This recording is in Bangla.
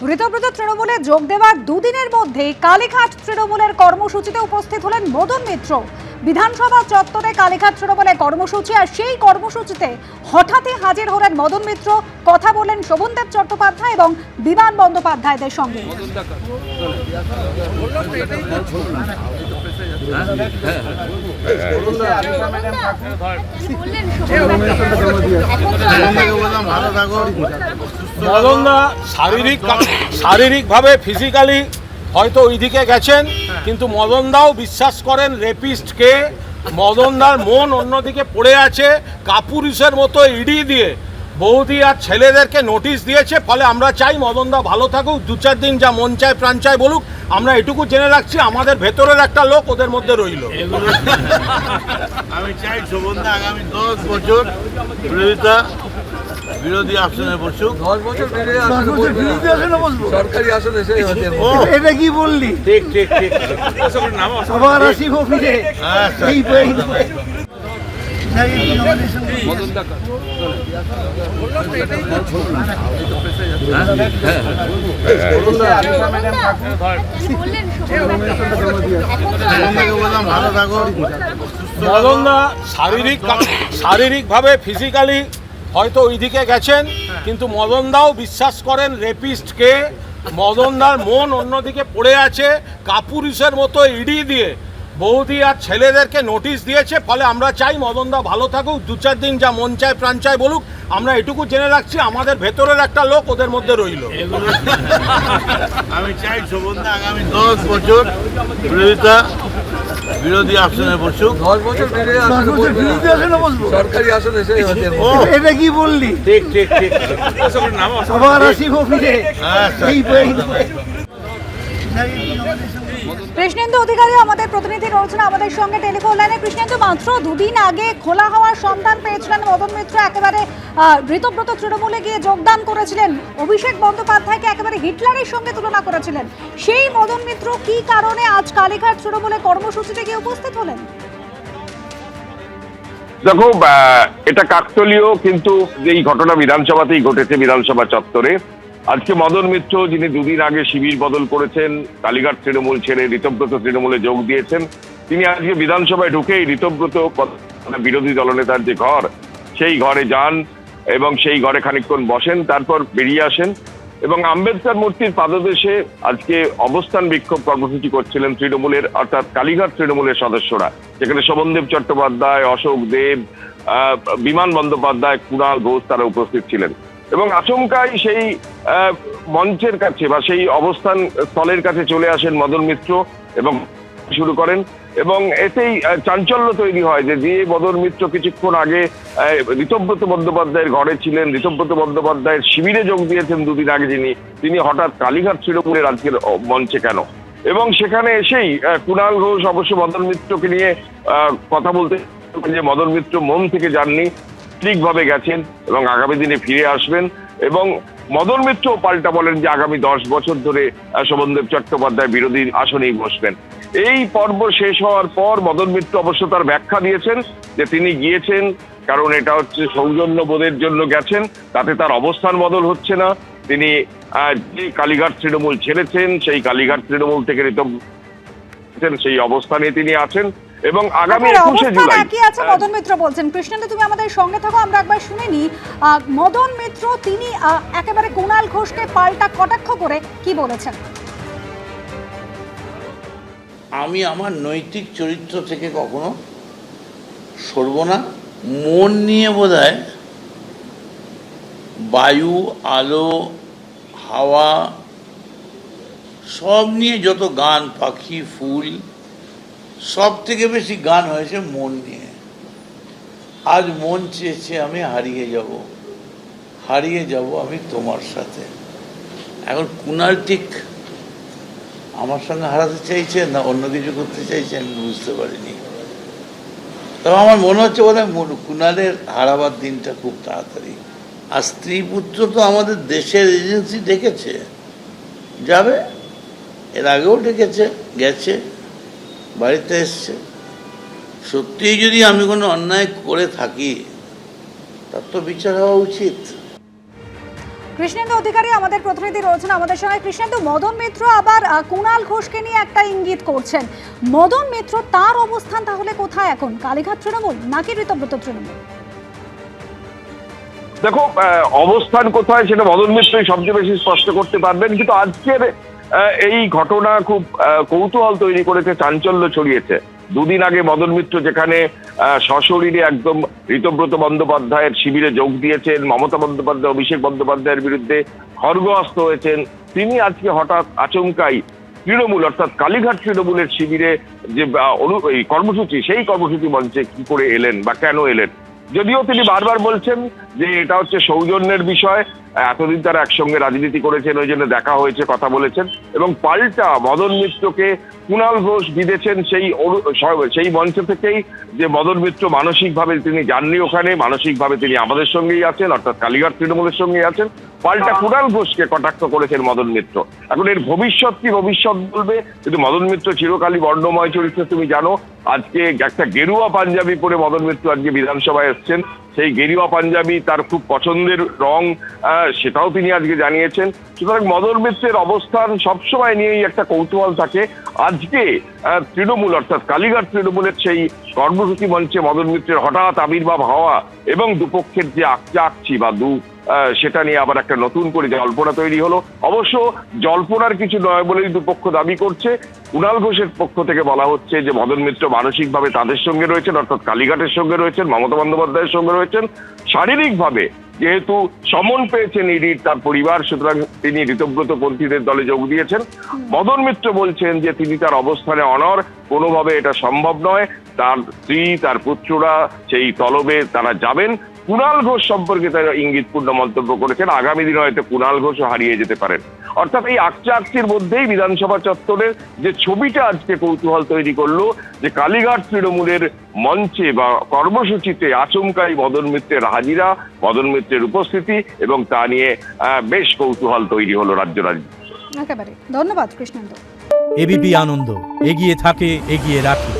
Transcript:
ঋতব্রত তৃণমূলে যোগ দেওয়ার দুদিনের মধ্যে কালীঘাট তৃণমূলের কর্মসূচিতে উপস্থিত হলেন মদন মিত্র। বিধানসভা চত্বরে কালীঘাট তৃণমূলের কর্মসূচি, আর সেই কর্মসূচিতে হঠাৎই হাজির হলেন মদন মিত্র। কথা বলেন শোভনদেব চট্টোপাধ্যায় এবং বিমান বন্দ্যোপাধ্যায়দের সঙ্গে। মদনদা শারীরিকভাবে ফিজিক্যালি হয়তো ওইদিকে গেছেন, কিন্তু মদনদাও বিশ্বাস করেন রেপিস্টকে। মদনদার মন অন্যদিকে পড়ে আছে। কাপুরুষের মতো ইডি দিয়ে বৌদি আর ছেলেদেরকে নোটিশ দিয়েছে। ফলে আমরা চাই মদনদা ভালো থাকুক, 2-4 দিন যা মন চায় প্রাণ চায় বলুক। আমরা এটুকু জেনে রাখছি, আমাদের ভেতরের একটা লোক ওদের মধ্যে রইল। আমি চাই শোভনদা আগামী 10 বছর বিরোধী আসনে বসুক। 10 বছর বিরোধী আসনে বসবো, সরকারি আসনে সেই হতে। এটা কি বললি? ঠিক ঠিক ঠিক। আবার আসিব ফিরে এই মদনদা শারীরিকভাবে ফিজিক্যালি হয়তো ওইদিকে গেছেন, কিন্তু মদনদাও বিশ্বাস করেন রেপিস্টকে। মদনদার মন অন্যদিকে পড়ে আছে। কাপুরুষের মতো ইডি দিয়ে বৌদি আর ছেলেদেরকে নোটিশ দিয়েছে। ফলে আমরা চাই মদনদা ভালো থাকুক, 2-4 দিন যা মন চায় প্রাণ চায় বলুক। আমরা এটুকু জেনে রাখছি, আমাদের ভেতরের একটা লোক ওদের মধ্যে রইল। আমি চাই শোভনদা আগামী 10 বছর বিরোধী আসনে বসুক। 10 বছর বিরোধী আসনে বসবো, সরকারি আসনে সেই হতে। এটা কি বললি? ঠিক ঠিক ঠিক। আবার আসিব ফিরে এই কৃষ্ণেন্দু অধিকারী আমাদের প্রতিনিধি রয়েছেন আমাদের সঙ্গে টেলিফোন লাইনে। কৃষ্ণেন্দু, মাত্র 2 দিন আগে খোলা হওয়ার সন্ধান পেয়েছিলেন মদন মিত্র। একেবারে ঋতব্রত তৃণমূলে গিয়ে যোগদান করেছিলেন। অভিষেক বন্দ্যোপাধ্যায়কে একেবারে হিটলারের সঙ্গে তুলনা করেছিলেন। সেই মদন মিত্র কি কারণে আজ কালীঘাট তৃণমূলে কর্মসূচিতে গিয়ে উপস্থিত হলেন? দেখো, এটা কাকতালীয়, কিন্তু এই ঘটনা বিধানসভাতেই ঘটেছে, বিধানসভা চত্বরে। আজকে মদন মিত্র, যিনি 2 দিন আগে শিবির বদল করেছেন, কালীঘাট তৃণমূল ছেড়ে ঋতব্রত তৃণমূলে যোগ দিয়েছেন, তিনি আজকে বিধানসভায় ঢুকেই ঋতব্রত বিরোধী দলনেতার যে ঘর, সেই ঘরে যান এবং সেই ঘরে খানিকক্ষণ বসেন, তারপর বেরিয়ে আসেন এবং আম্বেদকর মূর্তির পাদদেশে আজকে অবস্থান বিক্ষোভ কর্মসূচি করছিলেন তৃণমূলের, অর্থাৎ কালীঘাট তৃণমূলের সদস্যরা। সেখানে শোভনদেব চট্টোপাধ্যায়, অশোক দেব, বিমান বন্দ্যোপাধ্যায়, কুণাল ঘোষ তারা উপস্থিত ছিলেন। এবং আচমকাই সেই মঞ্চের কাছে বা সেই অবস্থান স্থলের কাছে চলে আসেন মদন মিত্র এবং শুরু করেন। এবং এতেই চাঞ্চল্য তৈরি হয় যে মদন মিত্র কিছুক্ষণ আগে ঋতব্রত বন্দ্যোপাধ্যায়ের ঘরে ছিলেন, ঋতব্রত বন্দ্যোপাধ্যায়ের শিবিরে যোগ দিয়েছেন 2 দিন আগে তিনি হঠাৎ কালীঘাট তৃণমূলের আজকের মঞ্চে কেন। এবং সেখানে এসেই কুণাল ঘোষ অবশ্য মদন মিত্রকে নিয়ে কথা বলতে যে মদন মিত্র মন থেকে যাননি, ঠিকভাবে গেছেন এবং আগামী দিনে ফিরে আসবেন। এবং মদন মিত্র পাল্টা বলেন যে আগামী 10 বছর ধরে শোভনদেব চট্টোপাধ্যায় বিরোধী আসনেই বসবেন। এই পর্ব শেষ হওয়ার পর মদন মিত্র অবশ্য তার ব্যাখ্যা দিয়েছেন যে তিনি গিয়েছেন কারণ এটা হচ্ছে সৌজন্য বোধের জন্য গেছেন, তাতে তার অবস্থান বদল হচ্ছে না। তিনি যে কালীঘাট তৃণমূল ছেড়েছেন, সেই কালীঘাট তৃণমূল থেকে সেই অবস্থানে তিনি আছেন এবং আগামী 21শে জুলাই কি আছে মদন মিত্র বলছেন। কৃষ্ণেন্দু, তুমি আমাদের সঙ্গে থাকো, আমরা একবার শুনে নি মদন মিত্র তিনি একেবারে কুণাল ঘোষকে পাল্টা কটাক্ষ করে কি বলেছেন। আমি আমার নৈতিক চরিত্র থেকে কখনো সরব না। মন নিয়ে বোধহয় বায়ু, আলো, হাওয়া সব নিয়ে যত গান, পাখি, ফুল, সব থেকে বেশি গান হয়েছে মন নিয়ে। আজ মন চেয়েছে আমি হারিয়ে যাব আমি তোমার সাথে। এখন কুণাল ঠিক আমার সঙ্গে হারাতে চাইছেন না অন্য কিছু করতে চাইছেন বুঝতে পারিনি। তবে আমার মনে হচ্ছে বোধহয় কুণালের হারাবার দিনটা খুব তাড়াতাড়ি। আর স্ত্রী পুত্র তো আমাদের দেশের এজেন্সি ডেকেছে, যাবে, এর আগেও ডেকেছে, গেছে, বাড়িতে এসছে। সত্যিই যদি আমি কোনো অন্যায় করে থাকি তার তো বিচার হওয়া উচিত। কৃষ্ণেন্দু অধিকারী আমাদের প্রতিনিধি রয়েছেন আমাদের সঙ্গে। কৃষ্ণেন্দু, মদন মিত্র আবার কুণাল ঘোষকে নিয়ে একটা ইঙ্গিত করছেন। মদন মিত্র তার অবস্থান তাহলে কোথায় এখন? কালীঘাট তৃণমূল নাকি ঋতব্রত তৃণমূল? দেখো, অবস্থান কোথায় সেটা মদন মিত্রই সবচেয়ে বেশি স্পষ্ট করতে পারবেন, কিন্তু আজকের এই ঘটনা খুব কৌতূহল তৈরি করেছে, চাঞ্চল্য ছড়িয়েছে। দুদিন আগে মদন মিত্র যেখানে সশরীরে একদম ঋতব্রত বন্দ্যোপাধ্যায়ের শিবিরে যোগ দিয়েছেন, মমতা বন্দ্যোপাধ্যায় অভিষেক বন্দ্যোপাধ্যায়ের বিরুদ্ধে খড়গহস্ত হয়েছেন, তিনি আজকে হঠাৎ আচমকাই তৃণমূল অর্থাৎ কালীঘাট তৃণমূলের শিবিরে যে এই কর্মসূচি, সেই কর্মসূচি মঞ্চে কি করে এলেন বা কেন এলেন? যদিও তিনি বারবার বলছেন যে এটা হচ্ছে সৌজন্যের বিষয়, এতদিন তারা একসঙ্গে রাজনীতি করেছেন, ওই জন্য দেখা হয়েছে, কথা বলেছেন, এবং পাল্টা মদন মিত্রকে কুণাল ঘোষ বিঁধেছেন সেই মঞ্চ থেকেই যে মদন মিত্র মানসিকভাবে তিনি যাননি ওখানে, মানসিকভাবে তিনি আমাদের সঙ্গেই আছেন, অর্থাৎ কালীঘাট তৃণমূলের সঙ্গেই আছেন। পাল্টা কুণাল ঘোষকে কটাক্ষ করেছেন মদন মিত্র। এখন এর ভবিষ্যৎ কি ভবিষ্যৎ বলবে, কিন্তু মদন মিত্র চিরকালই বর্ণময় চরিত্র, তুমি জানো। আজকে একটা গেরুয়া পাঞ্জাবি পরে মদন মিত্র আজকে বিধানসভায় এসছেন, সেই গেরুয়া পাঞ্জাবি তার খুব পছন্দের রং, সেটাও তিনি আজকে জানিয়েছেন। সুতরাং মদন মিত্রের অবস্থান সবসময় নিয়েই একটা কৌতূহল থাকে। আজকে তৃণমূল অর্থাৎ কালীঘাট তৃণমূলের সেই কর্মসূচি মঞ্চে মদন মিত্রের হঠাৎ আবির্ভাব হওয়া এবং দুপক্ষের যে আকচি বা সেটা নিয়ে আবার একটা নতুন করে জল্পনা তৈরি হলো। অবশ্য জল্পনার কিছু নয় বলেই দুপক্ষ দাবি করছে। কুণাল ঘোষের পক্ষ থেকে বলা হচ্ছে যে মদন মিত্র মানসিকভাবে তাদের সঙ্গে রয়েছেন, অর্থাৎ কালীঘাটের সঙ্গে রয়েছেন, মমতা বন্দ্যোপাধ্যায়ের সঙ্গে রয়েছেন। শারীরিকভাবে যেহেতু সমন পেয়েছেন ইডির তার পরিবার, সুতরাং তিনি ঋতব্রত পন্থীদের দলে যোগ দিয়েছেন। মদন মিত্র বলছেন যে তিনি তার অবস্থানে অনড়, কোনোভাবে এটা সম্ভব নয়, তার স্ত্রী তার পুত্ররা সেই তলবে তারা যাবেন। কুণাল ঘোষ সম্পর্কে তারা ইঙ্গিতপূর্ণ মন্তব্য করেছেন, আগামী দিনে হয়তো কুণাল ঘোষও হারিয়ে যেতে পারেন। অর্থাৎ এই আকচির মধ্যেই বিধানসভা চত্বরের যে ছবিটা আজকে কৌতূহল তৈরি করলো, যে কালীঘাট তৃণমূলের মঞ্চে বা কর্মসূচিতে আচমকাই মদন মিত্রের হাজিরা, মদন মিত্রের উপস্থিতি, এবং তা নিয়ে বেশ কৌতূহল তৈরি হলো রাজ্য রাজনীতি। একেবারে ধন্যবাদ কৃষ্ণেন্দু। এবিপি আনন্দ, এগিয়ে থাকে, এগিয়ে রাখে।